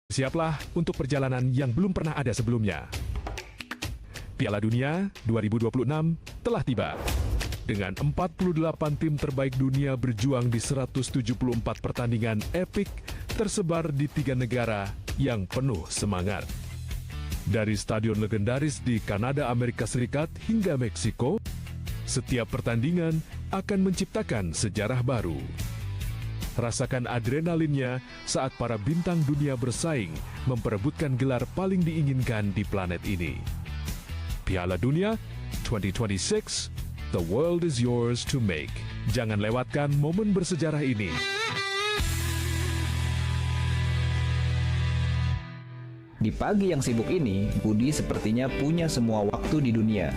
Siaplah untuk perjalanan yang belum pernah ada sebelumnya. Piala Dunia 2026 telah tiba. Dengan 48 tim terbaik dunia berjuang di 174 pertandingan epik tersebar di 3 negara yang penuh semangat. Dari stadion legendaris di Kanada, Amerika Serikat hingga Meksiko, setiap pertandingan akan menciptakan sejarah baru. Rasakan adrenalinnya saat para bintang dunia bersaing memperebutkan gelar paling diinginkan di planet ini. Piala Dunia 2026, the world is yours to make. Jangan lewatkan momen bersejarah ini. Di pagi yang sibuk ini, Budi sepertinya punya semua waktu di dunia.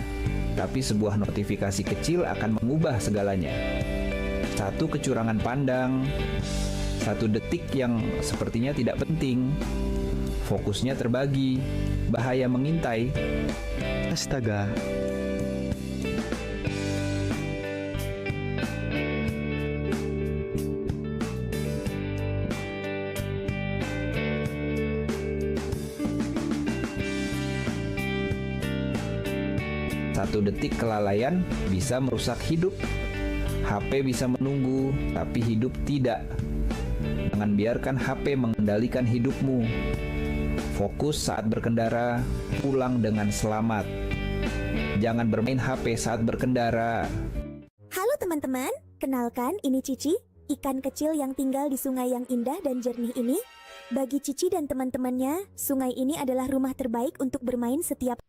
Tapi sebuah notifikasi kecil akan mengubah segalanya. Satu kecurangan pandang, satu detik yang sepertinya tidak penting, fokusnya terbagi, bahaya mengintai. Astaga. Satu detik kelalaian bisa merusak hidup. HP bisa menunggu, tapi hidup tidak. Jangan biarkan HP mengendalikan hidupmu. Fokus saat berkendara, pulang dengan selamat. Jangan bermain HP saat berkendara. Halo teman-teman, kenalkan ini Cici, ikan kecil yang tinggal di sungai yang indah dan jernih ini. Bagi Cici dan teman-temannya, sungai ini adalah rumah terbaik untuk bermain setiap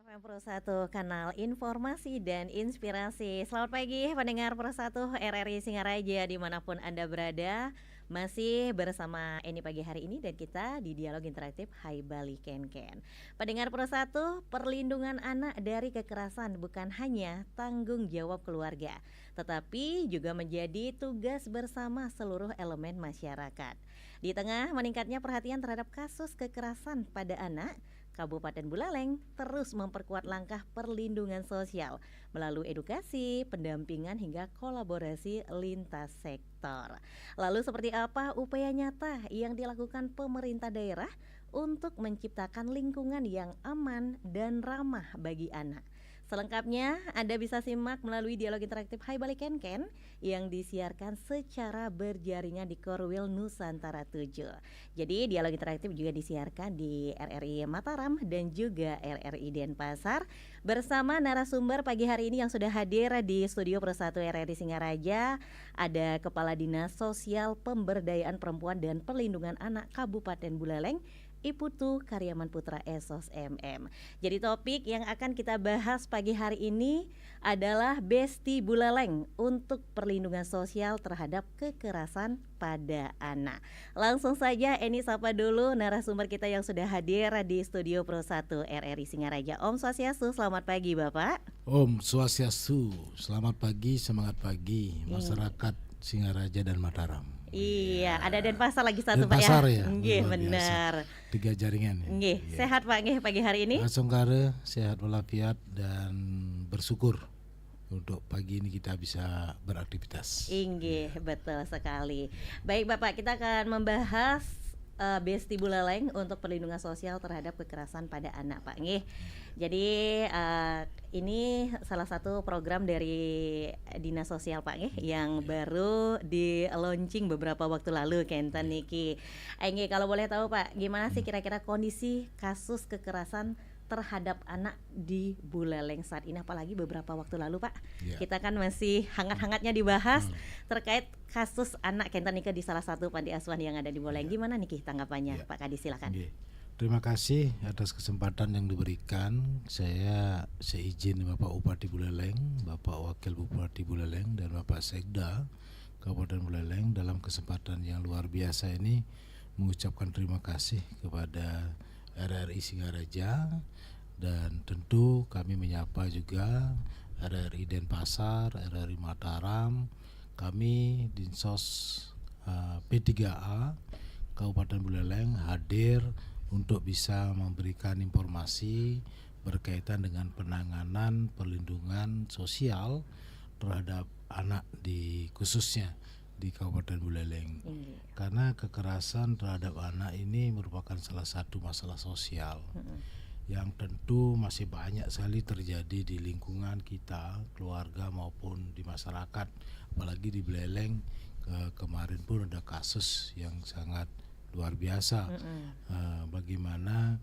FM Pro 1, kanal informasi dan inspirasi. Selamat pagi pendengar Pro 1 RRI Singaraja dimanapun Anda berada. Masih bersama Eni pagi hari ini dan kita di Dialog Interaktif Hai Bali Ken Ken. Pendengar Pro 1, perlindungan anak dari kekerasan bukan hanya tanggung jawab keluarga, tetapi juga menjadi tugas bersama seluruh elemen masyarakat. Di tengah meningkatnya perhatian terhadap kasus kekerasan pada anak, Kabupaten Buleleng terus memperkuat langkah perlindungan sosial melalui edukasi, pendampingan hingga kolaborasi lintas sektor. Lalu seperti apa upaya nyata yang dilakukan pemerintah daerah untuk menciptakan lingkungan yang aman dan ramah bagi anak? Selengkapnya Anda bisa simak melalui Dialog Interaktif Hai Bali Ken Ken yang disiarkan secara berjaringan di Korwil Nusantara 7. Jadi Dialog Interaktif juga disiarkan di RRI Mataram dan juga RRI Denpasar bersama narasumber pagi hari ini yang sudah hadir di studio Pro 1 RRI Singaraja. Ada Kepala Dinas Sosial Pemberdayaan Perempuan dan Perlindungan Anak Kabupaten Buleleng, Iputu Karyaman Putra Esos MM. Jadi topik yang akan kita bahas pagi hari ini adalah Besti Buleleng untuk perlindungan sosial terhadap kekerasan pada anak. Langsung saja Eni sapa dulu narasumber kita yang sudah hadir di studio Pro 1 RRI Singaraja. Om Swastiastu, selamat pagi Bapak. Om Swastiastu, selamat pagi, semangat pagi masyarakat Singaraja dan Mataram. Iya, ada Denpasar lagi satu Pak Denpasar ya. Nggih, benar. 3 jaringan. Nggih, sehat Pak nggih pagi hari ini? Songkare, sehat walafiat dan bersyukur untuk pagi ini kita bisa beraktivitas. Inggih, betul sekali. Baik Bapak, kita akan membahas Besti Buleleng untuk perlindungan sosial terhadap kekerasan pada anak Pak nggih. Jadi ini salah satu program dari Dinas Sosial Pak nggih yang baru di launching beberapa waktu lalu kenten niki. Nggih, kalau boleh tahu Pak, gimana sih kira-kira kondisi kasus kekerasan terhadap anak di Buleleng saat ini, apalagi beberapa waktu lalu Pak, kita kan masih hangat-hangatnya dibahas terkait kasus anak kenten nikah di salah satu panti asuhan yang ada di Buleleng. Gimana nih tanggapannya Pak Kadis, silakan. Terima kasih atas kesempatan yang diberikan. Saya seizin Bapak Bupati Buleleng, Bapak Wakil Bupati Buleleng dan Bapak Sekda Kabupaten Buleleng dalam kesempatan yang luar biasa ini mengucapkan terima kasih kepada RRI Singaraja, dan tentu kami menyapa juga RRI Denpasar, RRI Mataram. Kami Dinsos P3A Kabupaten Buleleng hadir untuk bisa memberikan informasi berkaitan dengan penanganan perlindungan sosial terhadap anak khususnya di Kabupaten Buleleng. Inggih. Karena kekerasan terhadap anak ini merupakan salah satu masalah sosial yang tentu masih banyak sekali terjadi di lingkungan kita, keluarga maupun di masyarakat. Apalagi di Buleleng kemarin pun ada kasus yang sangat luar biasa. Bagaimana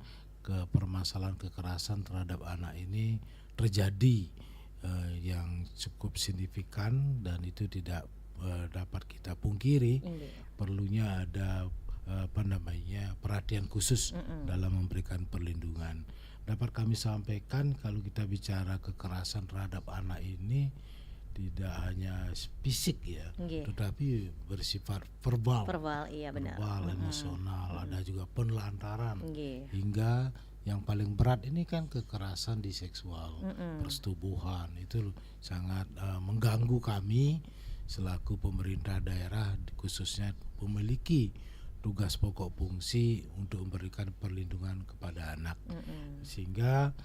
permasalahan kekerasan terhadap anak ini terjadi yang cukup signifikan, dan itu tidak dapat kita pungkiri. Perlunya ada perhatian khusus dalam memberikan perlindungan. Dapat kami sampaikan, kalau kita bicara kekerasan terhadap anak ini tidak hanya fisik ya, tetapi bersifat verbal, Iya benar. verbal, emosional, ada juga penelantaran, Nggih. hingga yang paling berat ini kan kekerasan di seksual, persetubuhan. Itu sangat mengganggu kami selaku pemerintah daerah, khususnya memiliki tugas pokok fungsi untuk memberikan perlindungan kepada anak. Sehingga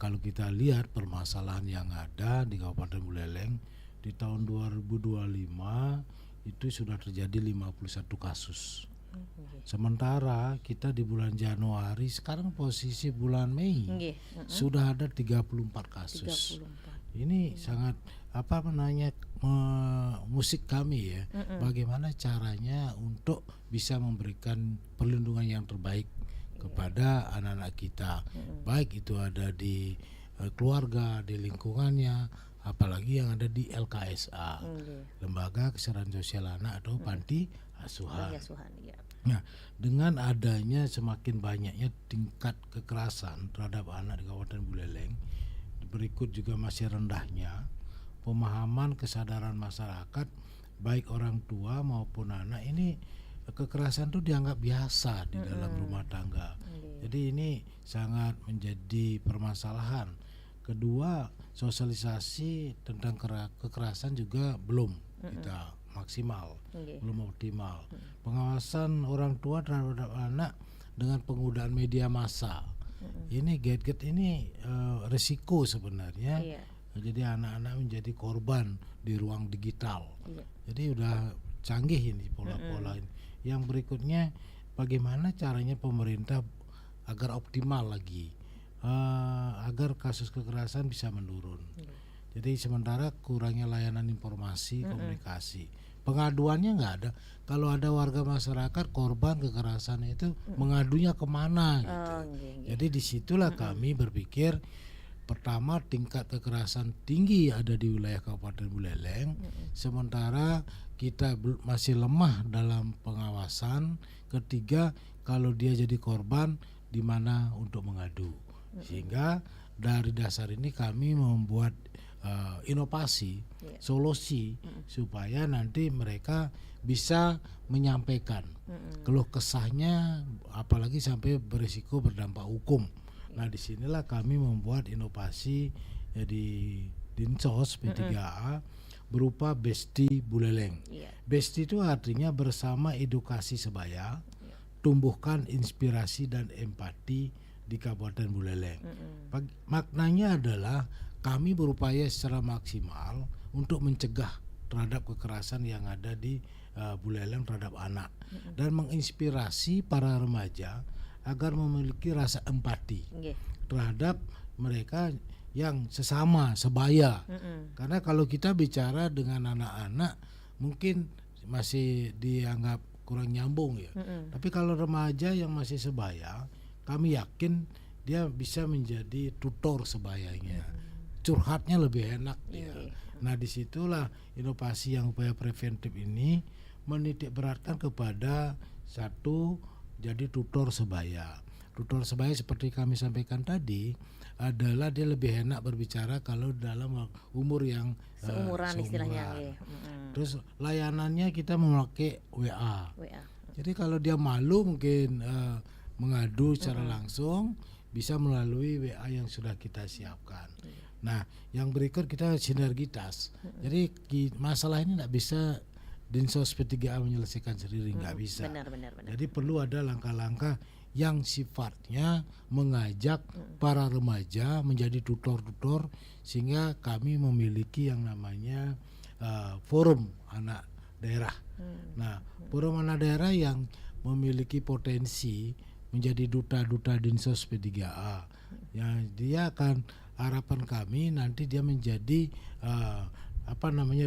kalau kita lihat permasalahan yang ada di Kabupaten Buleleng di tahun 2025 itu sudah terjadi 51 kasus. Sementara kita di bulan Januari, sekarang posisi bulan Mei sudah ada 34 kasus. 34. Ini sangat musik kami ya. Bagaimana caranya untuk bisa memberikan perlindungan yang terbaik kepada anak-anak kita. Baik itu ada di keluarga, di lingkungannya, apalagi yang ada di LKSA, Lembaga Kesehatan Sosial Anak atau Panti Asuhan. Ya. Nah, dengan adanya semakin banyaknya tingkat kekerasan terhadap anak di Kabupaten Buleleng, berikut juga masih rendahnya pemahaman kesadaran masyarakat, baik orang tua maupun anak, ini kekerasan itu dianggap biasa di dalam rumah tangga. Jadi ini sangat menjadi permasalahan. Kedua, sosialisasi tentang kekerasan juga belum kita maksimal, belum optimal. Pengawasan orang tua terhadap anak dengan penggunaan media massa. Ini gadget ini resiko sebenarnya. Jadi anak-anak menjadi korban di ruang digital. Jadi udah canggih ini pola-pola ini. Yang berikutnya, bagaimana caranya pemerintah agar optimal lagi, agar kasus kekerasan bisa menurun. Jadi sementara kurangnya layanan informasi, komunikasi, pengaduannya nggak ada. Kalau ada warga masyarakat korban kekerasan itu mengadunya kemana gitu. Jadi disitulah kami berpikir, pertama tingkat kekerasan tinggi ada di wilayah Kabupaten Buleleng, sementara kita masih lemah dalam pengawasan. Ketiga, kalau dia jadi korban, di mana untuk mengadu. Sehingga dari dasar ini kami membuat inovasi, solusi supaya nanti mereka bisa menyampaikan keluh kesahnya, apalagi sampai berisiko berdampak hukum. Nah, disinilah kami membuat inovasi di Dinsos P3A berupa Besti Buleleng. Besti itu artinya bersama edukasi sebaya, tumbuhkan inspirasi dan empati di Kabupaten Buleleng. Maknanya adalah kami berupaya secara maksimal untuk mencegah terhadap kekerasan yang ada di Buleleng terhadap anak, dan menginspirasi para remaja agar memiliki rasa empati terhadap mereka yang sesama sebaya. Karena kalau kita bicara dengan anak-anak mungkin masih dianggap kurang nyambung ya. Tapi kalau remaja yang masih sebaya, kami yakin dia bisa menjadi tutor sebayanya. Curhatnya lebih enak dia. Nah, disitulah inovasi yang upaya preventif ini menitik beratkan kepada satu, jadi tutor sebaya. Tutor sebaya seperti kami sampaikan tadi adalah dia lebih enak berbicara kalau dalam umur yang seumuran istilahnya. Terus layanannya kita memakai WA. Jadi kalau dia malu mungkin mengadu secara langsung, bisa melalui WA yang sudah kita siapkan. Nah, yang berikut kita sinergitas. Jadi masalah ini tidak bisa Dinsos P3A menyelesaikan sendiri, nggak bisa. Benar. Jadi perlu ada langkah-langkah yang sifatnya mengajak para remaja menjadi tutor-tutor, sehingga kami memiliki yang namanya forum anak daerah. Nah, pura mana daerah yang memiliki potensi menjadi duta-duta Dinsos P3A. Ya, dia akan, harapan kami nanti dia menjadi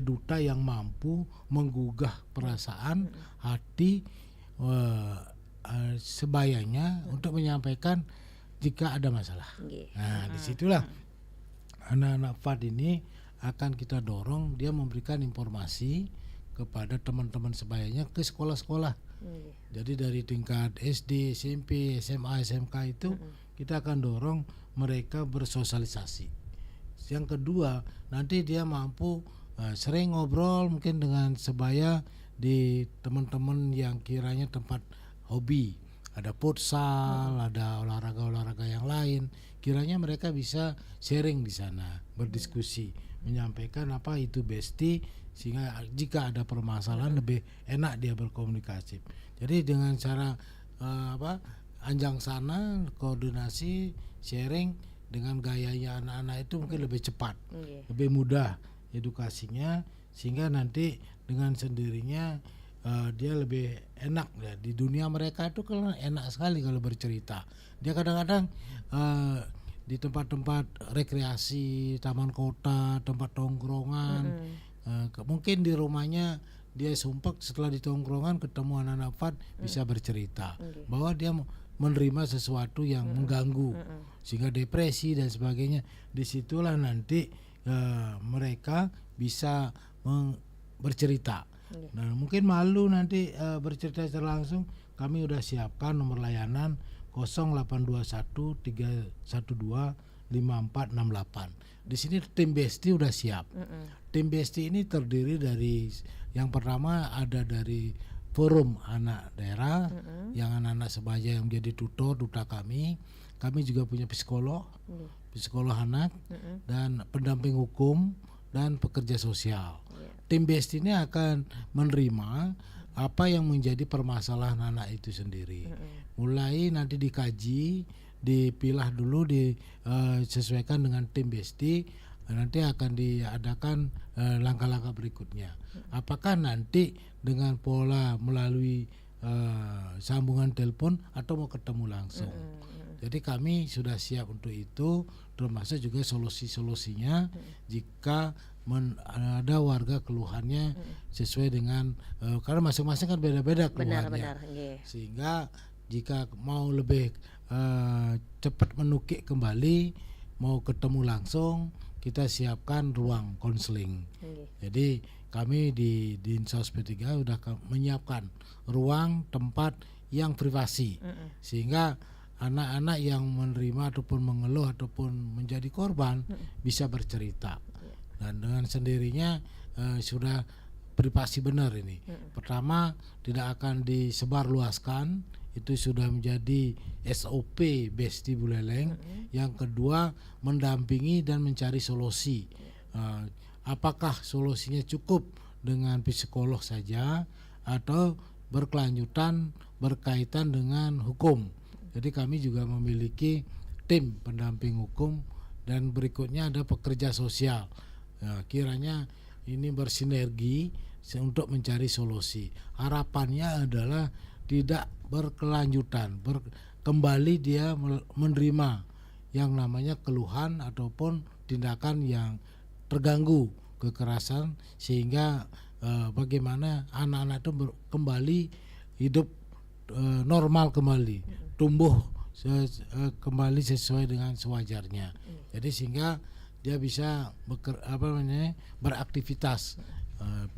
duta yang mampu menggugah perasaan hati sebayanya untuk menyampaikan jika ada masalah. Nah, disitulah anak-anak FAD ini akan kita dorong dia memberikan informasi kepada teman-teman sebayanya ke sekolah-sekolah. Jadi dari tingkat SD, SMP, SMA, SMK itu kita akan dorong mereka bersosialisasi. Yang kedua, nanti dia mampu sering ngobrol mungkin dengan sebaya di teman-teman yang kiranya tempat hobi. Ada futsal, ada olahraga-olahraga yang lain. Kiranya mereka bisa sharing di sana, berdiskusi, menyampaikan apa itu besti, sehingga jika ada permasalahan lebih enak dia berkomunikasi. Jadi dengan cara anjang sana, koordinasi, sharing dengan gayanya anak-anak itu mungkin lebih cepat, lebih mudah edukasinya, sehingga nanti dengan sendirinya dia lebih enak ya. Di dunia mereka itu kan enak sekali kalau bercerita. Dia kadang-kadang di tempat-tempat rekreasi, taman kota, tempat tongkrongan, mungkin di rumahnya dia sumpek, setelah di tongkrongan ketemu anak-anak FAD bisa bercerita bahwa dia menerima sesuatu yang mengganggu sehingga depresi dan sebagainya. Disitulah nanti mereka bisa bercerita. Nah, mungkin malu nanti bercerita secara langsung. Kami udah siapkan nomor layanan 0821 312 5468. Di sini tim Besti udah siap. Tim Besti ini terdiri dari, yang pertama ada dari forum anak daerah, yang anak-anak sebaya yang menjadi duta kami. Kami juga punya psikolog anak, dan pendamping hukum dan pekerja sosial. Tim Besti ini akan menerima apa yang menjadi permasalahan anak itu sendiri. Mulai nanti dikaji, dipilah dulu, disesuaikan dengan tim Besti. Nanti akan diadakan langkah-langkah berikutnya. Apakah nanti dengan pola melalui sambungan telepon atau mau ketemu langsung. Jadi kami sudah siap untuk itu, termasuk juga solusi-solusinya jika ada warga keluhannya sesuai dengan karena masing-masing kan beda-beda keluhannya. Sehingga jika mau lebih cepat menukik kembali, mau ketemu langsung, kita siapkan ruang konseling. Jadi kami di Dinsos P3 sudah menyiapkan ruang tempat yang privasi, sehingga anak-anak yang menerima ataupun mengeluh ataupun menjadi korban bisa bercerita. Dan dengan sendirinya sudah privasi benar ini. Pertama, tidak akan disebarluaskan, itu sudah menjadi SOP Besti Buleleng. Yang kedua, mendampingi dan mencari solusi. Apakah solusinya cukup dengan psikolog saja atau berkelanjutan berkaitan dengan hukum. Jadi kami juga memiliki tim pendamping hukum, dan berikutnya ada pekerja sosial. Kiranya ini bersinergi untuk mencari solusi. Harapannya adalah tidak berkelanjutan, kembali dia menerima yang namanya keluhan ataupun tindakan yang terganggu kekerasan, sehingga bagaimana anak-anak itu kembali hidup normal kembali, tumbuh kembali sesuai dengan sewajarnya. Jadi sehingga dia bisa beraktivitas,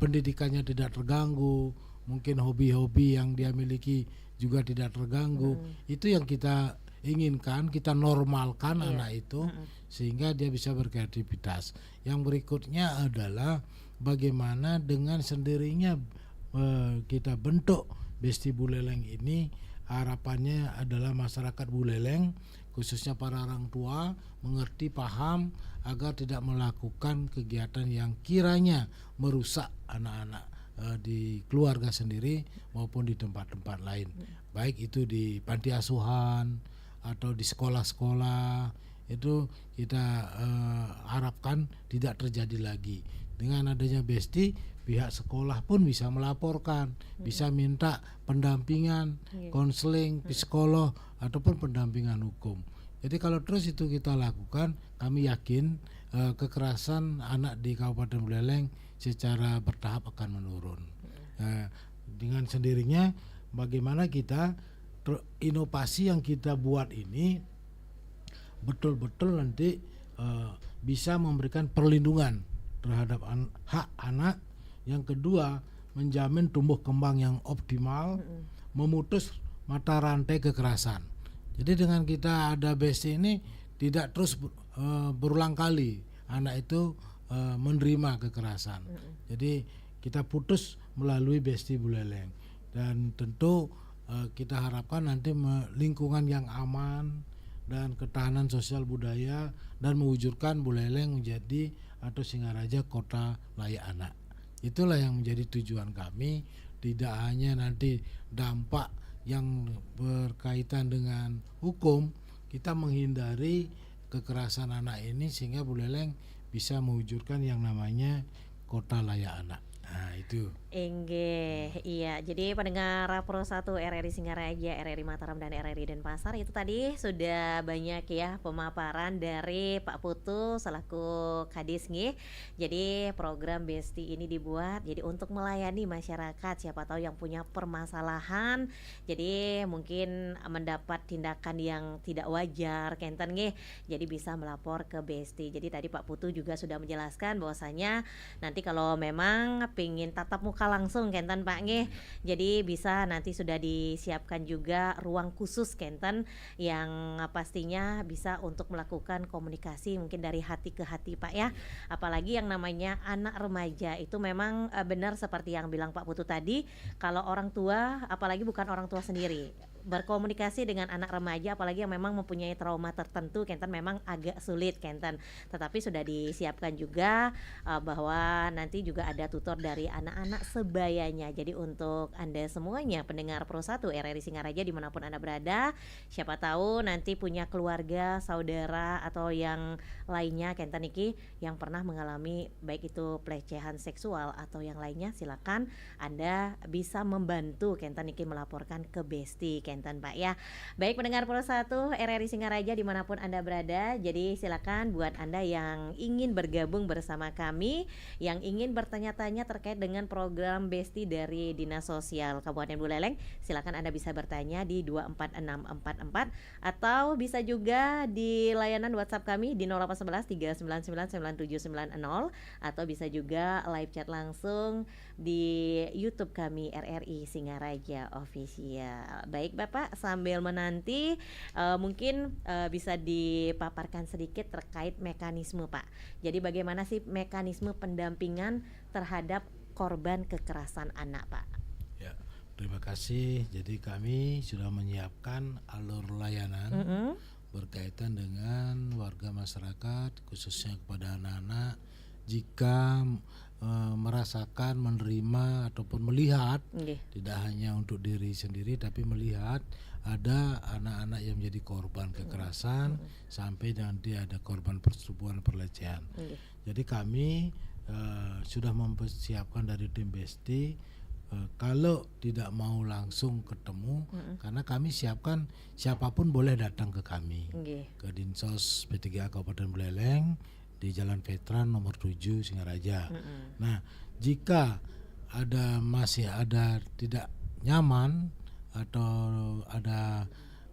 pendidikannya tidak terganggu, mungkin hobi-hobi yang dia miliki juga tidak terganggu. Itu yang kita inginkan, kita normalkan anak itu sehingga dia bisa berkreativitas. Yang berikutnya adalah bagaimana dengan sendirinya kita bentuk Besti Buleleng ini. Harapannya adalah masyarakat Buleleng, khususnya para orang tua, mengerti, paham agar tidak melakukan kegiatan yang kiranya merusak anak-anak di keluarga sendiri maupun di tempat-tempat lain, baik itu di panti asuhan atau di sekolah-sekolah itu kita harapkan tidak terjadi lagi. Dengan adanya Besti, pihak sekolah pun bisa melaporkan, bisa minta pendampingan, konseling, psikolog ataupun pendampingan hukum. Jadi kalau terus itu kita lakukan, kami yakin kekerasan anak di Kabupaten Buleleng secara bertahap akan menurun. Dengan sendirinya bagaimana kita inovasi yang kita buat ini betul-betul nanti bisa memberikan perlindungan terhadap hak anak. Yang kedua, menjamin tumbuh kembang yang optimal, memutus mata rantai kekerasan. Jadi dengan kita ada Besti ini tidak terus berulang kali anak itu menerima kekerasan. Jadi kita putus melalui Besti Buleleng, dan tentu kita harapkan nanti lingkungan yang aman dan ketahanan sosial budaya dan mewujudkan Buleleng menjadi atau Singaraja kota layak anak. Itulah yang menjadi tujuan kami, tidak hanya nanti dampak yang berkaitan dengan hukum, kita menghindari kekerasan anak ini sehingga Buleleng bisa mewujudkan yang namanya kota layak anak. Nah, itu. Iya. Jadi pendengar Pro 1 RRI Singaraja, RRI Mataram dan RRI Denpasar, itu tadi sudah banyak ya pemaparan dari Pak Putu selaku Kadis nggih. Jadi program Besti ini dibuat jadi untuk melayani masyarakat, siapa tahu yang punya permasalahan, jadi mungkin mendapat tindakan yang tidak wajar kenten nggih. Jadi bisa melapor ke Besti. Jadi tadi Pak Putu juga sudah menjelaskan bahwasanya nanti kalau memang pingin tatap muka langsung kenten Pak nggih, jadi bisa nanti sudah disiapkan juga ruang khusus kenten yang pastinya bisa untuk melakukan komunikasi mungkin dari hati ke hati Pak ya. Apalagi yang namanya anak remaja itu memang benar seperti yang bilang Pak Putu tadi, kalau orang tua apalagi bukan orang tua sendiri berkomunikasi dengan anak remaja apalagi yang memang mempunyai trauma tertentu kenten memang agak sulit kenten, tetapi sudah disiapkan juga bahwa nanti juga ada tutor dari anak-anak sebayanya. Jadi untuk Anda semuanya pendengar Pro 1 RRI Singaraja dimanapun Anda berada, siapa tahu nanti punya keluarga, saudara atau yang lainnya kenten iki yang pernah mengalami baik itu pelecehan seksual atau yang lainnya, silakan Anda bisa membantu kenten iki melaporkan ke Besti kenten Pak ya. Baik pendengar Pro 1 RRI Singaraja dimanapun Anda berada, jadi silakan buat Anda yang ingin bergabung bersama kami, yang ingin bertanya-tanya terkait dengan program Besti dari Dinas Sosial Kabupaten Buleleng, silakan Anda bisa bertanya di 24644 atau bisa juga di layanan WhatsApp kami di 0811 399 9790 atau bisa juga live chat langsung di YouTube kami RRI Singaraja Official. Baik Bapak, sambil menanti mungkin bisa dipaparkan sedikit terkait mekanisme Pak. Jadi bagaimana sih mekanisme pendampingan terhadap korban kekerasan anak Pak? Ya, terima kasih. Jadi kami sudah menyiapkan alur layanan berkaitan dengan warga masyarakat khususnya kepada anak-anak jika merasakan, menerima ataupun melihat, tidak hanya untuk diri sendiri tapi melihat ada anak-anak yang menjadi korban kekerasan sampai nanti ada korban persetubuhan, pelecehan. Jadi kami sudah mempersiapkan dari tim Besti, kalau tidak mau langsung ketemu, karena kami siapkan siapapun boleh datang ke kami, ke Dinsos P3A Kabupaten Buleleng di Jalan Veteran nomor 7 Singaraja. Nah, jika masih ada tidak nyaman atau ada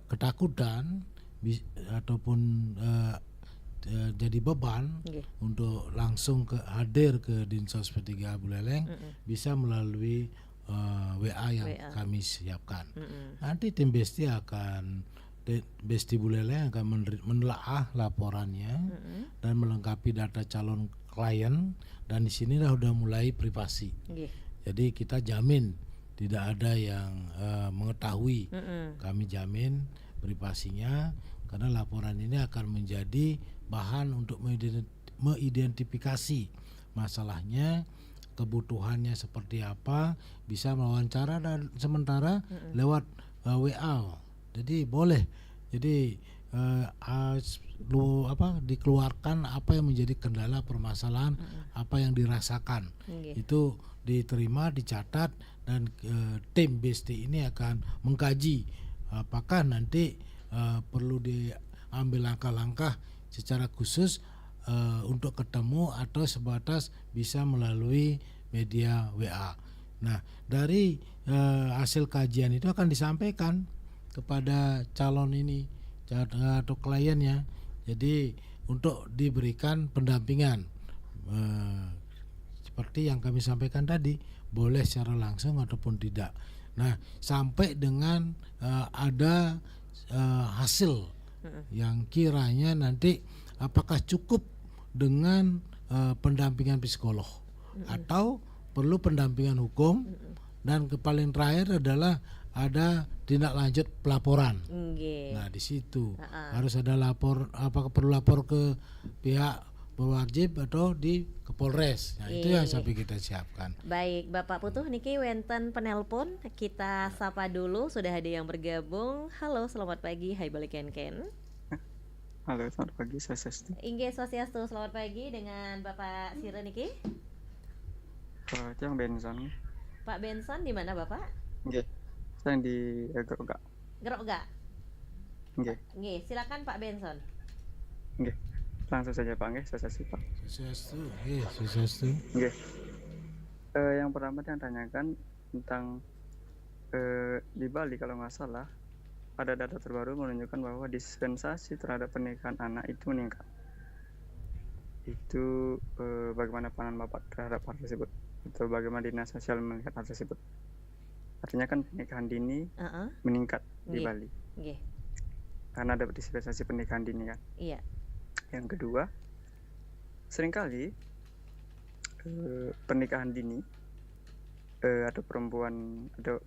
ketakutan ataupun jadi beban untuk langsung hadir ke Dinsos P3A Buleleng, bisa melalui WA yang kami siapkan. Nanti tim Besti Buleleng akan menelaah laporannya dan melengkapi data calon klien, dan di sini sudah mulai privasi. Jadi kita jamin tidak ada yang mengetahui. Kami jamin privasinya karena laporan ini akan menjadi bahan untuk mengidentifikasi masalahnya, kebutuhannya seperti apa, bisa mewawancara dan sementara lewat WA. Jadi boleh. Jadi dikeluarkan apa yang menjadi kendala permasalahan, apa yang dirasakan. Itu diterima, dicatat, dan tim BST ini akan mengkaji apakah nanti perlu diambil langkah-langkah secara khusus untuk ketemu atau sebatas bisa melalui media WA. Nah, dari hasil kajian itu akan disampaikan kepada calon ini atau kliennya. Jadi untuk diberikan pendampingan seperti yang kami sampaikan tadi, boleh secara langsung ataupun tidak. Nah, sampai dengan ada hasil yang kiranya nanti apakah cukup dengan pendampingan psikolog atau perlu pendampingan hukum, dan paling terakhir adalah ada tindak lanjut pelaporan. Nah, di situ harus ada lapor, apakah perlu lapor ke pihak berwajib atau ke Polres. Nah, itu yang sampai kita siapkan. Baik, Bapak Putuh niki wenten penelpon, kita sapa dulu, sudah ada yang bergabung. Halo, selamat pagi. Hai balik Ken. Halo, selamat pagi, Swastiastu. Inggih Swastiastu, selamat pagi dengan Bapak Sira niki. Yang Benson. Pak Benson di mana Bapak? Nggih. Saya di Gerogak. Gerogak. Nggih. Nggih, silakan Pak Benson. Nggih. Langsung saja Pak, nggih, Swastiastu Pak. Swastiastu. Nggih. Yang pertama yang tanyakan tentang di Bali kalau nggak salah ada data terbaru menunjukkan bahwa dispensasi terhadap pernikahan anak itu meningkat. Itu bagaimana pandangan Bapak terhadap hal tersebut? Atau bagaimana Dinas Sosial melihat hal tersebut? Artinya kan pernikahan dini meningkat di Bali. Karena ada dispensasi pernikahan dini kan. Iya. Yang kedua, seringkali pernikahan dini atau perempuan atau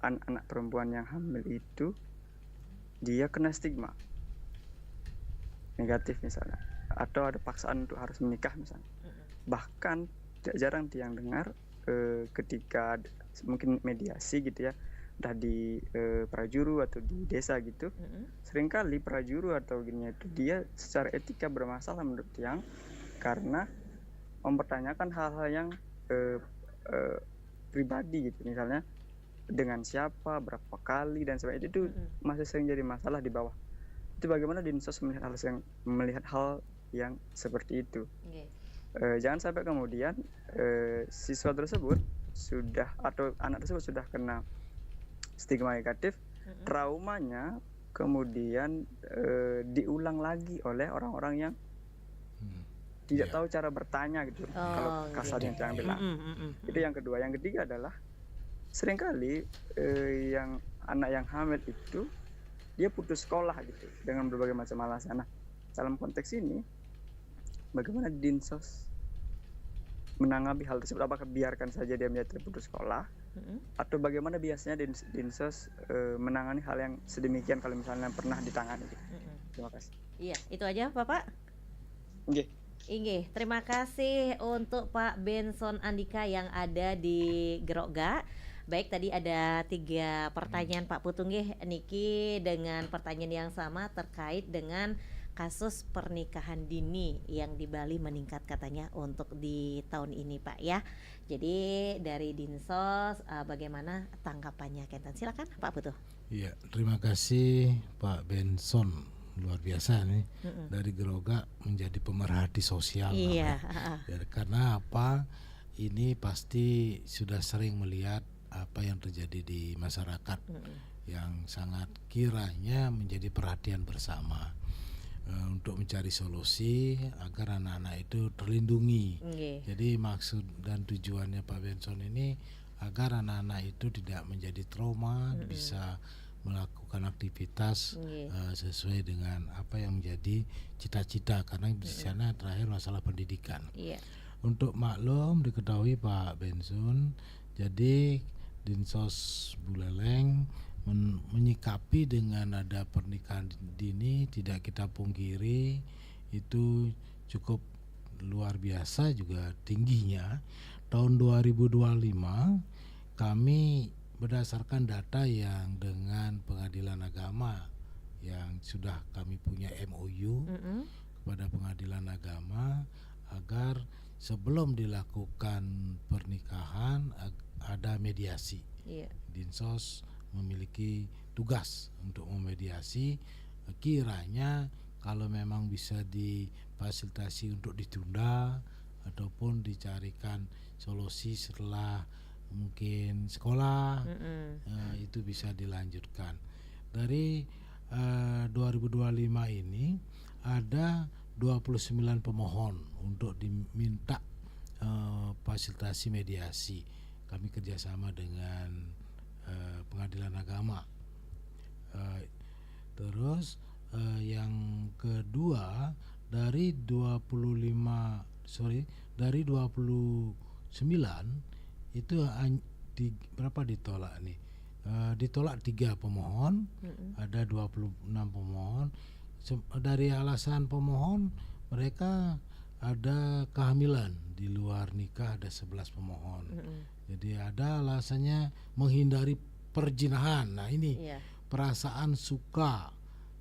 anak perempuan yang hamil itu dia kena stigma negatif misalnya, atau ada paksaan untuk harus menikah misalnya. Bahkan tidak jarang yang dengar ketika mungkin mediasi gitu ya, entah di prajuru atau di desa gitu, seringkali prajuru atau gini itu dia secara etika bermasalah menurut yang karena mempertanyakan hal-hal yang pribadi gitu, misalnya dengan siapa, berapa kali dan sebagainya, itu masih sering jadi masalah di bawah. Itu bagaimana Dinsos melihat hal yang seperti itu. Jangan sampai kemudian siswa tersebut sudah atau anak tersebut sudah kena stigma negatif, traumanya kemudian diulang lagi oleh orang-orang yang tidak tahu cara bertanya gitu, kalau kasarnya yang bilang. Itu yang kedua. Yang ketiga adalah seringkali yang anak yang hamil itu dia putus sekolah gitu dengan berbagai macam alasan. Nah, dalam konteks ini bagaimana Dinsos menanggapi hal tersebut? Apakah biarkan saja dia menjadi putus sekolah, atau bagaimana biasanya Dinsos menangani hal yang sedemikian kalau misalnya pernah ditangani gitu? Terima kasih. Iya, itu aja Bapak. Inggih, terima kasih untuk Pak Benson Andika yang ada di Gerogak. Baik, tadi ada 3 pertanyaan Pak Putung niki dengan pertanyaan yang sama terkait dengan kasus pernikahan dini yang di Bali meningkat katanya untuk di tahun ini Pak ya. Jadi dari Dinsos bagaimana tanggapannya Kenten? Silakan Pak Putuh. Iya, terima kasih Pak Benson, luar biasa nih, dari Gerogak menjadi pemerhati sosial. Iya. Karena apa? Ini pasti sudah sering melihat apa yang terjadi di masyarakat yang sangat kiranya menjadi perhatian bersama untuk mencari solusi agar anak-anak itu terlindungi. Jadi maksud dan tujuannya Pak Benson ini agar anak-anak itu tidak menjadi trauma, bisa melakukan aktivitas sesuai dengan apa yang menjadi cita-cita, karena di sana terakhir masalah pendidikan. Untuk maklum diketahui Pak Benson, jadi Dinsos Buleleng menyikapi dengan ada pernikahan dini, tidak kita pungkiri itu cukup luar biasa juga tingginya. Tahun 2025 kami berdasarkan data yang dengan Pengadilan Agama yang sudah kami punya MOU kepada Pengadilan Agama agar sebelum dilakukan pernikahan ada mediasi. Dinsos memiliki tugas untuk memediasi, kiranya kalau memang bisa difasilitasi untuk ditunda ataupun dicarikan solusi setelah mungkin sekolah, itu bisa dilanjutkan. Dari 2025 ini ada 29 pemohon untuk diminta fasilitasi mediasi. Kami kerjasama dengan Pengadilan Agama. Terus yang kedua dari 29 itu berapa ditolak nih? Ditolak 3 pemohon, ada 26 pemohon. Dari alasan pemohon mereka ada kehamilan di luar nikah, ada 11 pemohon. Jadi ada alasannya menghindari perzinahan. Nah ini perasaan suka,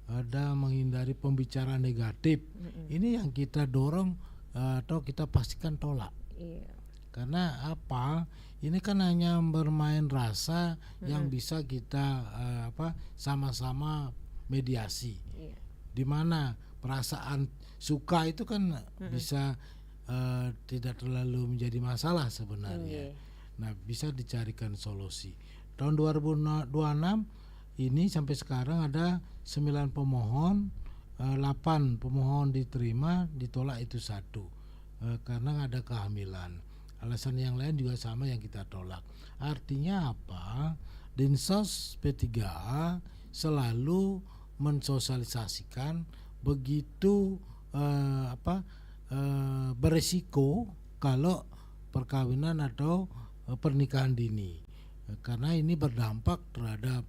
ada menghindari pembicaraan negatif. Ini yang kita dorong atau kita pastikan tolak. Karena apa? Ini kan hanya bermain rasa yang bisa kita sama-sama mediasi. Di mana perasaan suka itu kan bisa tidak terlalu menjadi masalah sebenarnya. Nah, bisa dicarikan solusi. Tahun 2026 ini sampai sekarang ada 9 pemohon, 8 pemohon diterima, ditolak itu 1 karena ada kehamilan. Alasan yang lain juga sama yang kita tolak. Artinya apa? Dinsos P3A selalu mensosialisasikan begitu beresiko kalau perkawinan atau pernikahan dini, karena ini berdampak terhadap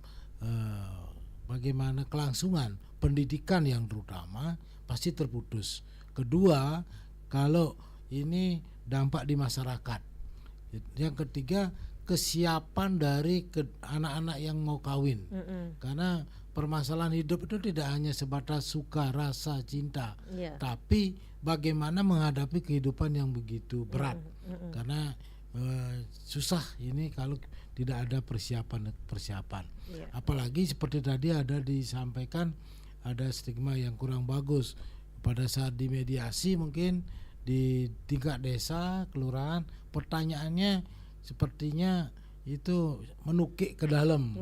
bagaimana kelangsungan pendidikan yang terutama pasti terputus. Kedua, kalau ini dampak di masyarakat. Yang ketiga, kesiapan dari anak-anak yang mau kawin. Karena permasalahan hidup itu tidak hanya sebatas suka, rasa, cinta, tapi bagaimana menghadapi kehidupan yang begitu berat. Karena susah ini kalau tidak ada persiapan. Apalagi seperti tadi ada disampaikan, ada stigma yang kurang bagus pada saat dimediasi, mungkin di tingkat desa, kelurahan, pertanyaannya sepertinya itu menukik ke dalam.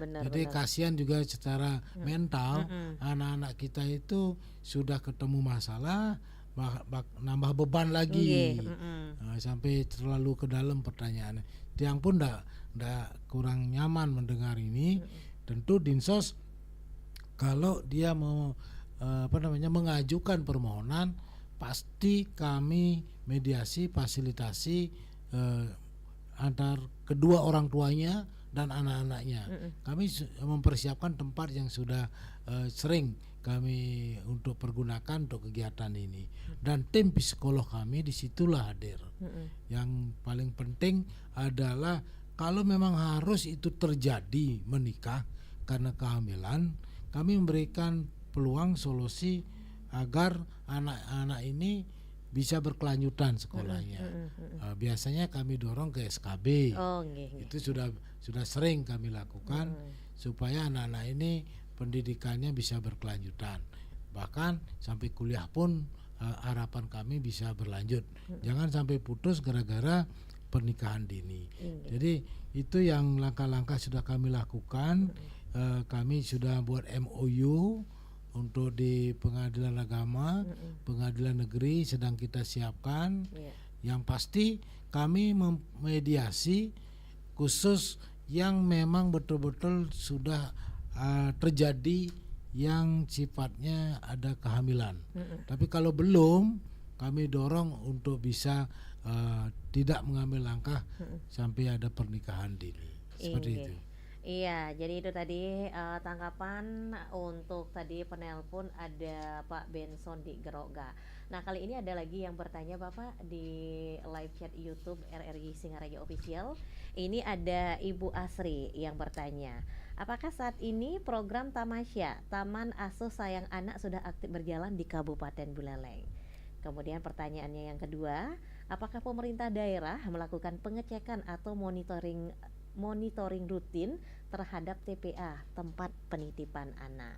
Jadi kasihan juga secara mental, anak-anak kita itu sudah ketemu masalah, nambah beban lagi, sampai terlalu ke dalam pertanyaannya. Tiang pun ndak kurang nyaman mendengar ini. Tentu Dinsos kalau dia mau mengajukan permohonan, pasti kami mediasi, fasilitasi antar kedua orang tuanya dan anak-anaknya. Kami mempersiapkan tempat yang sudah sering kami untuk pergunakan untuk kegiatan ini, dan tim psikolog kami disitulah hadir. Yang paling penting adalah kalau memang harus itu terjadi menikah karena kehamilan, kami memberikan peluang solusi agar anak-anak ini bisa berkelanjutan sekolahnya. Biasanya kami dorong ke SKB. Itu sudah sering kami lakukan supaya anak-anak ini pendidikannya bisa berkelanjutan. Bahkan sampai kuliah pun harapan kami bisa berlanjut. Jangan sampai putus gara-gara pernikahan dini. Jadi itu yang langkah-langkah sudah kami lakukan. Kami sudah buat MOU untuk di Pengadilan Agama, Pengadilan Negeri sedang kita siapkan. Yang pasti kami memediasi khusus yang memang betul-betul sudah terjadi yang sifatnya ada kehamilan. Tapi kalau belum, kami dorong untuk bisa tidak mengambil langkah sampai ada pernikahan dini. Seperti itu. Iya, jadi itu tadi tanggapan untuk tadi penelpon ada Pak Benson di Geroga. Nah, kali ini ada lagi yang bertanya Bapak di live chat YouTube RRI Singaraja Official. Ini ada Ibu Asri yang bertanya, Apakah saat ini program Tamasya, Taman Asuh Sayang Anak sudah aktif berjalan di Kabupaten Buleleng? Kemudian pertanyaannya yang kedua, apakah pemerintah daerah melakukan pengecekan atau monitoring rutin terhadap TPA, tempat penitipan anak?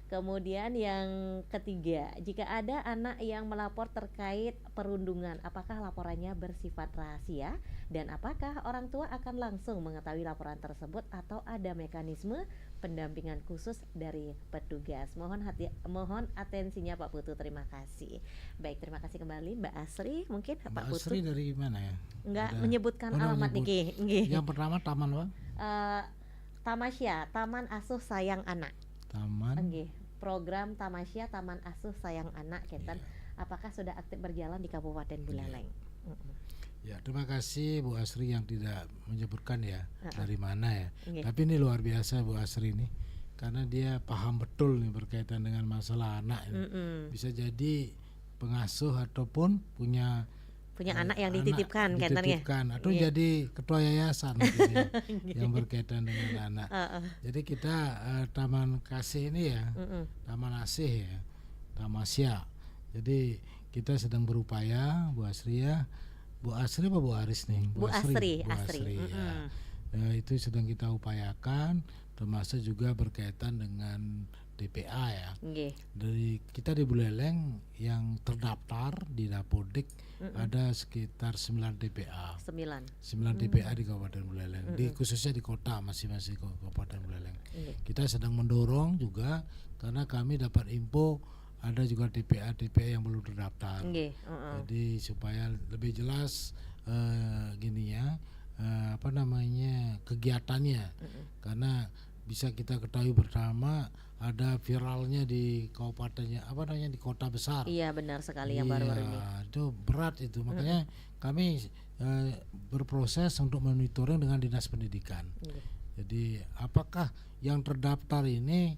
Kemudian yang ketiga, jika ada anak yang melapor terkait perundungan, apakah laporannya bersifat rahasia dan apakah orang tua akan langsung mengetahui laporan tersebut atau ada mekanisme pendampingan khusus dari petugas? Mohon atensinya Pak Putu, terima kasih. Baik, terima kasih kembali Mbak Asri. Mungkin Pak Putu Asri dari mana ya? enggak menyebutkan alamat nih. Yang pertama taman apa? Tamasya, Taman Asuh Sayang Anak. Taman. Program Tamasya Taman Asuh Sayang Anak Kenten, apakah sudah aktif berjalan di Kabupaten Buleleng? Ya, terima kasih Bu Asri yang tidak menyebutkan ya dari mana ya. Okay. Tapi ini luar biasa Bu Asri ini, karena dia paham betul nih berkaitan dengan masalah anak ini. Bisa jadi pengasuh ataupun punya anak yang dititipkan atau jadi ketua yayasan gitu ya, yang berkaitan dengan anak. Jadi kita Taman Kasih ini ya, Taman Asih ya, Tamasya. Jadi kita sedang berupaya Bu Asri ya. Bu Asri apa Bu Aris nih? Bu Asri. Ya. Itu sedang kita upayakan, termasuk juga berkaitan dengan DPA ya. Dari kita di Buleleng yang terdaftar di Dapodik ada sekitar 9 DPA. 9 DPA di Kabupaten Buleleng. Khususnya di kota masing-masing Kabupaten Buleleng. Kita sedang mendorong juga karena kami dapat info ada juga DPA yang belum terdaftar. Jadi supaya lebih jelas gini ya, kegiatannya. Karena bisa kita ketahui bersama ada viralnya di kabupatennya di kota besar. Iya benar sekali yang baru-baru ini. Itu berat itu, makanya kami berproses untuk monitoring dengan dinas pendidikan. Jadi apakah yang terdaftar ini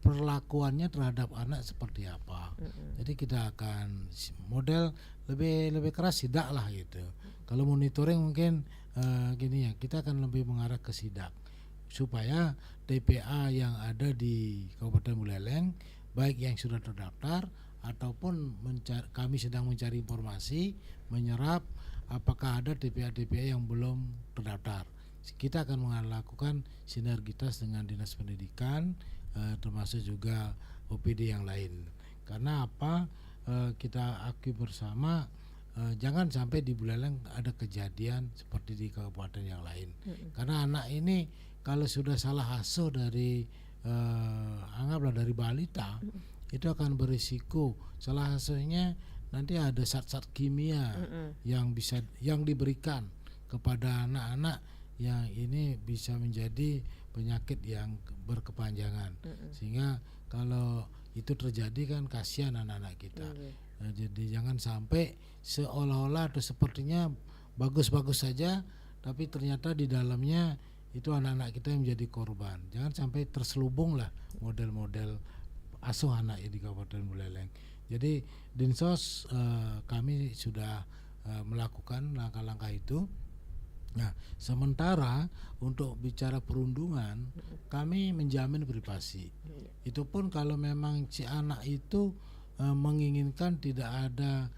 perlakuannya terhadap anak seperti apa? Jadi kita akan model lebih keras sidak lah gitu. Kalau monitoring mungkin gini ya, kita akan lebih mengarah ke sidak supaya TPA yang ada di Kabupaten Buleleng baik yang sudah terdaftar ataupun kami sedang mencari informasi menyerap apakah ada TPA yang belum terdaftar. Kita akan melakukan sinergitas dengan dinas pendidikan termasuk juga OPD yang lain. Karena apa? Kita akui bersama jangan sampai di Buleleng ada kejadian seperti di kabupaten yang lain. Karena anak ini kalau sudah salah asuh dari anggaplah dari balita, itu akan berisiko salah asuhnya nanti ada zat-zat kimia yang diberikan kepada anak-anak yang ini bisa menjadi penyakit yang berkepanjangan. Sehingga kalau itu terjadi kan kasihan anak-anak kita. Jadi jangan sampai seolah-olah atau sepertinya bagus-bagus saja tapi ternyata di dalamnya itu anak-anak kita yang menjadi korban. Jangan sampai terselubung lah model-model asuh anak di Kabupaten Buleleng. Jadi Dinsos kami sudah melakukan langkah-langkah itu. Nah, sementara untuk bicara perundungan kami menjamin privasi. Itu pun kalau memang si anak itu menginginkan tidak ada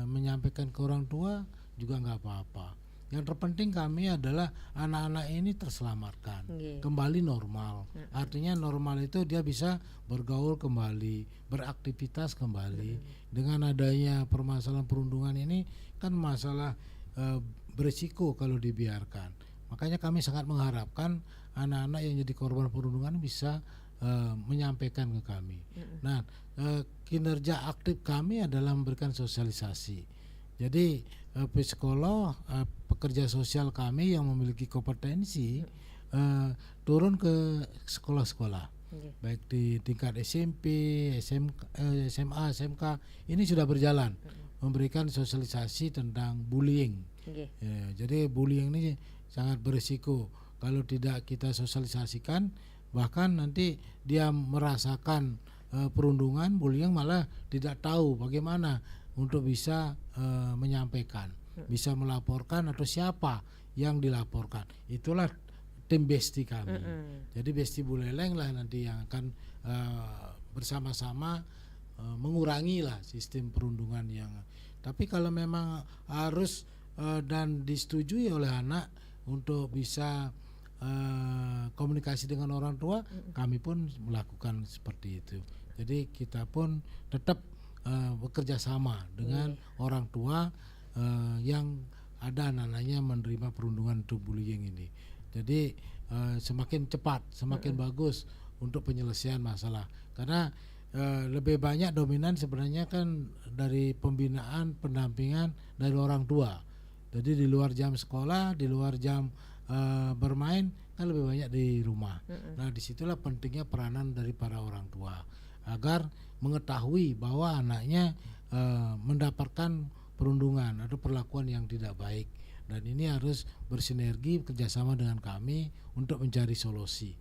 menyampaikan ke orang tua juga nggak apa-apa. Yang terpenting kami adalah anak-anak ini terselamatkan, kembali normal. Artinya normal itu dia bisa bergaul kembali, beraktivitas kembali. Dengan adanya permasalahan perundungan ini kan masalah berisiko kalau dibiarkan. Makanya kami sangat mengharapkan anak-anak yang jadi korban perundungan bisa menyampaikan ke kami. Nah, kinerja aktif kami adalah memberikan sosialisasi. Jadi psikolog, pekerja sosial kami yang memiliki kompetensi turun ke sekolah-sekolah, baik di tingkat SMP, SMA, SMK, ini sudah berjalan memberikan sosialisasi tentang bullying. Jadi bullying ini sangat berisiko kalau tidak kita sosialisasikan, bahkan nanti dia merasakan perundungan, bullying, malah tidak tahu bagaimana untuk bisa menyampaikan, bisa melaporkan atau siapa yang dilaporkan. Itulah tim Besti kami. Jadi Besti Buleleng lah nanti yang akan bersama-sama mengurangi lah sistem perundungan yang. Tapi kalau memang harus dan disetujui oleh anak untuk bisa komunikasi dengan orang tua, kami pun melakukan seperti itu. Jadi kita pun tetap bekerja sama dengan orang tua yang ada anak-anaknya menerima perundungan untuk bullying ini. Jadi semakin cepat, semakin bagus untuk penyelesaian masalah. Karena lebih banyak dominan sebenarnya kan dari pembinaan, pendampingan dari orang tua. Jadi di luar jam sekolah, di luar jam bermain kan lebih banyak di rumah. Nah disitulah pentingnya peranan dari para orang tua agar mengetahui bahwa anaknya mendapatkan perundungan atau perlakuan yang tidak baik, dan ini harus bersinergi kerjasama dengan kami untuk mencari solusi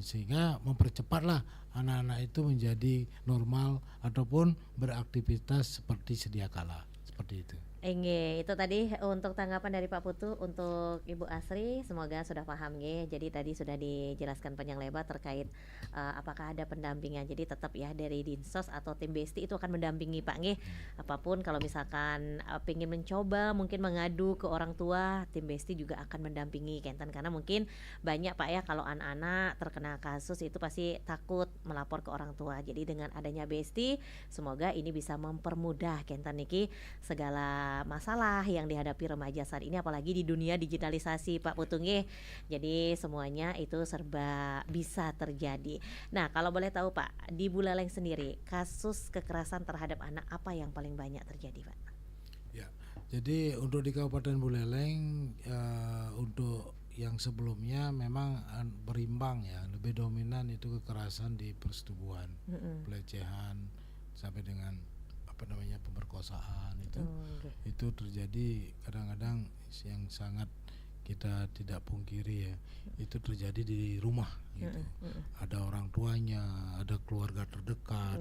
sehingga mempercepatlah anak-anak itu menjadi normal ataupun beraktivitas seperti sedia kala, seperti itu. Itu tadi untuk tanggapan dari Pak Putu. Untuk Ibu Asri semoga sudah paham nggih. Jadi tadi sudah dijelaskan panjang lebar terkait apakah ada pendampingan. Jadi tetap ya dari Dinsos atau tim Besti itu akan mendampingi Pak nggih. Apapun kalau misalkan pengen mencoba mungkin mengadu ke orang tua, tim Besti juga akan mendampingi Kenten, karena mungkin banyak Pak ya kalau anak-anak terkena kasus itu pasti takut melapor ke orang tua. Jadi dengan adanya Besti semoga ini bisa mempermudah Kenten niki segala masalah yang dihadapi remaja saat ini, apalagi di dunia digitalisasi Pak Putu nggih. Jadi semuanya itu serba bisa terjadi. Nah kalau boleh tahu Pak, di Buleleng sendiri kasus kekerasan terhadap anak apa yang paling banyak terjadi Pak? Ya, jadi untuk di Kabupaten Buleleng untuk yang sebelumnya memang berimbang ya, lebih dominan itu kekerasan di persetubuhan, pelecehan sampai dengan pemerkosaan itu terjadi kadang-kadang yang sangat kita tidak pungkiri ya, itu terjadi di rumah gitu. Ada orang tuanya, ada keluarga terdekat,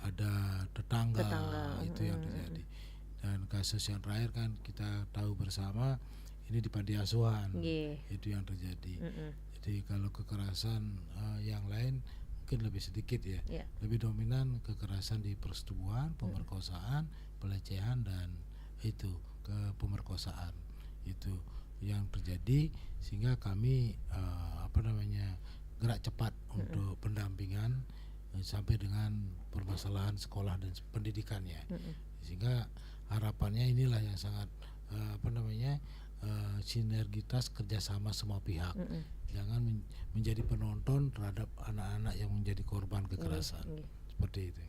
ada tetangga. Itu yang terjadi. Dan kasus yang terakhir kan kita tahu bersama ini di panti asuhan, itu yang terjadi. Jadi kalau kekerasan yang lain mungkin lebih sedikit ya, lebih dominan kekerasan di persetubuhan, pemerkosaan, pelecehan, dan itu ke pemerkosaan itu yang terjadi, sehingga kami gerak cepat untuk pendampingan sampai dengan permasalahan sekolah dan pendidikannya, sehingga harapannya inilah yang sangat sinergitas kerjasama semua pihak. Jangan menjadi penonton terhadap anak-anak yang menjadi korban kekerasan. Seperti itu.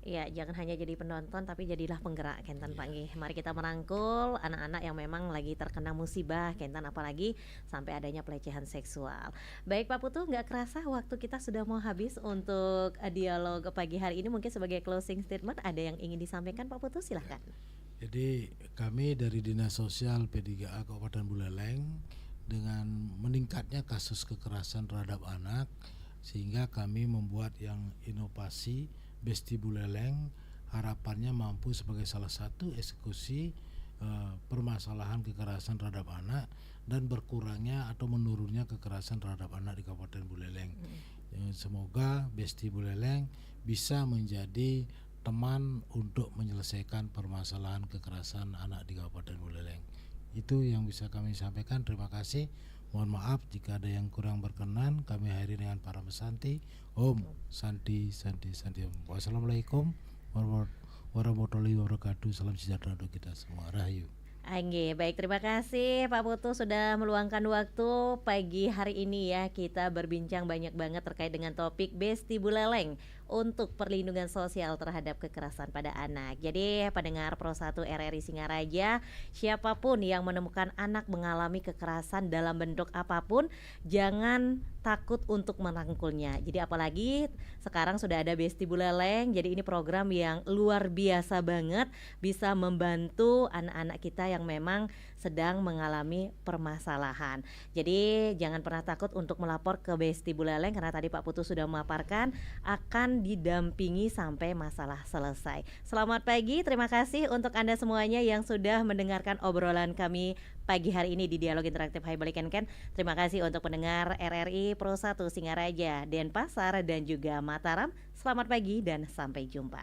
Ya, jangan hanya jadi penonton tapi jadilah penggerak Kenten Pak nggih. Mari kita merangkul anak-anak yang memang lagi terkena musibah Kenten, apalagi sampai adanya pelecehan seksual. Baik Pak Putu, nggak kerasa waktu kita sudah mau habis untuk dialog pagi hari ini. Mungkin sebagai closing statement ada yang ingin disampaikan Pak Putu, silahkan. Jadi kami dari Dinas Sosial P3A Kabupaten Buleleng, dengan meningkatnya kasus kekerasan terhadap anak, sehingga kami membuat yang inovasi Besti Buleleng, harapannya mampu sebagai salah satu eksekusi permasalahan kekerasan terhadap anak dan berkurangnya atau menurunnya kekerasan terhadap anak di Kabupaten Buleleng. Semoga Besti Buleleng bisa menjadi teman untuk menyelesaikan permasalahan kekerasan anak di Kabupaten Buleleng. Itu yang bisa kami sampaikan. Terima kasih. Mohon maaf jika ada yang kurang berkenan. Kami akhiri dengan para mesanti. Om Santi Santi Santi Om. Wassalamualaikum warahmatullahi wabarakatuh. Salam sejahtera untuk kita semua. Rahayu. Baik, terima kasih Pak Putu sudah meluangkan waktu pagi hari ini ya. Kita berbincang banyak banget terkait dengan topik Besti Buleleng untuk perlindungan sosial terhadap kekerasan pada anak. Jadi pendengar Pro 1 RRI Singaraja, siapapun yang menemukan anak mengalami kekerasan dalam bentuk apapun, jangan takut untuk merangkulnya. Jadi apalagi sekarang sudah ada Besti Buleleng, jadi ini program yang luar biasa banget, bisa membantu anak-anak kita yang memang sedang mengalami permasalahan. Jadi jangan pernah takut untuk melapor ke Besti Buleleng, karena tadi Pak Putu sudah memaparkan akan akan didampingi sampai masalah selesai. Selamat pagi, terima kasih untuk Anda semuanya yang sudah mendengarkan obrolan kami pagi hari ini di Dialog Interaktif Hai Balikan Ken. Terima kasih untuk pendengar RRI Pro 1 Singaraja, Denpasar dan juga Mataram. Selamat pagi dan sampai jumpa.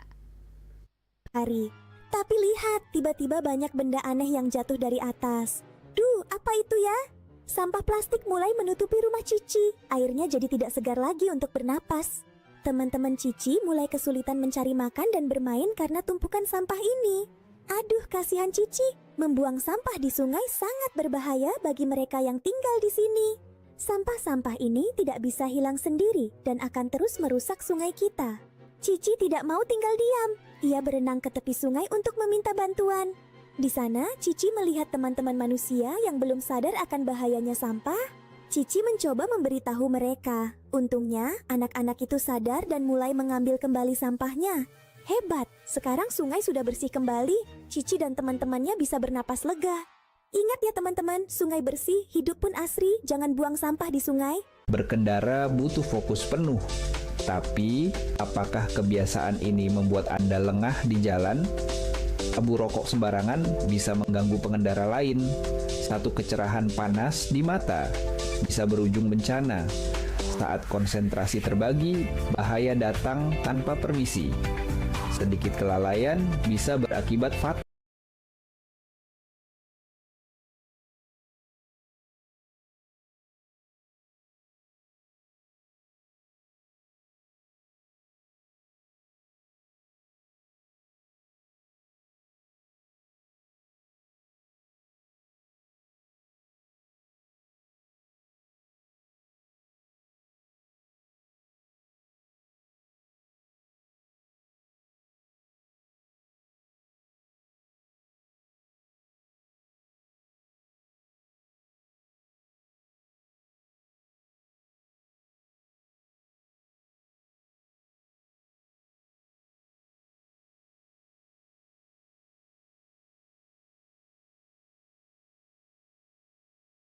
Hari. Tapi lihat, tiba-tiba banyak benda aneh yang jatuh dari atas. Duh, apa itu ya? Sampah plastik mulai menutupi rumah Cici. Airnya jadi tidak segar lagi untuk bernapas. Teman-teman Cici mulai kesulitan mencari makan dan bermain karena tumpukan sampah ini. Aduh, kasihan Cici. Membuang sampah di sungai sangat berbahaya bagi mereka yang tinggal di sini. Sampah-sampah ini tidak bisa hilang sendiri dan akan terus merusak sungai kita. Cici tidak mau tinggal diam. Ia berenang ke tepi sungai untuk meminta bantuan. Di sana, Cici melihat teman-teman manusia yang belum sadar akan bahayanya sampah. Cici mencoba memberitahu mereka. Untungnya, anak-anak itu sadar dan mulai mengambil kembali sampahnya. Hebat, sekarang sungai sudah bersih kembali. Cici dan teman-temannya bisa bernapas lega. Ingat ya teman-teman, sungai bersih, hidup pun asri, jangan buang sampah di sungai. Berkendara butuh fokus penuh. Tapi, apakah kebiasaan ini membuat Anda lengah di jalan? Abu rokok sembarangan bisa mengganggu pengendara lain. Satu kecerahan panas di mata bisa berujung bencana. Saat konsentrasi terbagi, bahaya datang tanpa permisi. Sedikit kelalaian bisa berakibat fatal.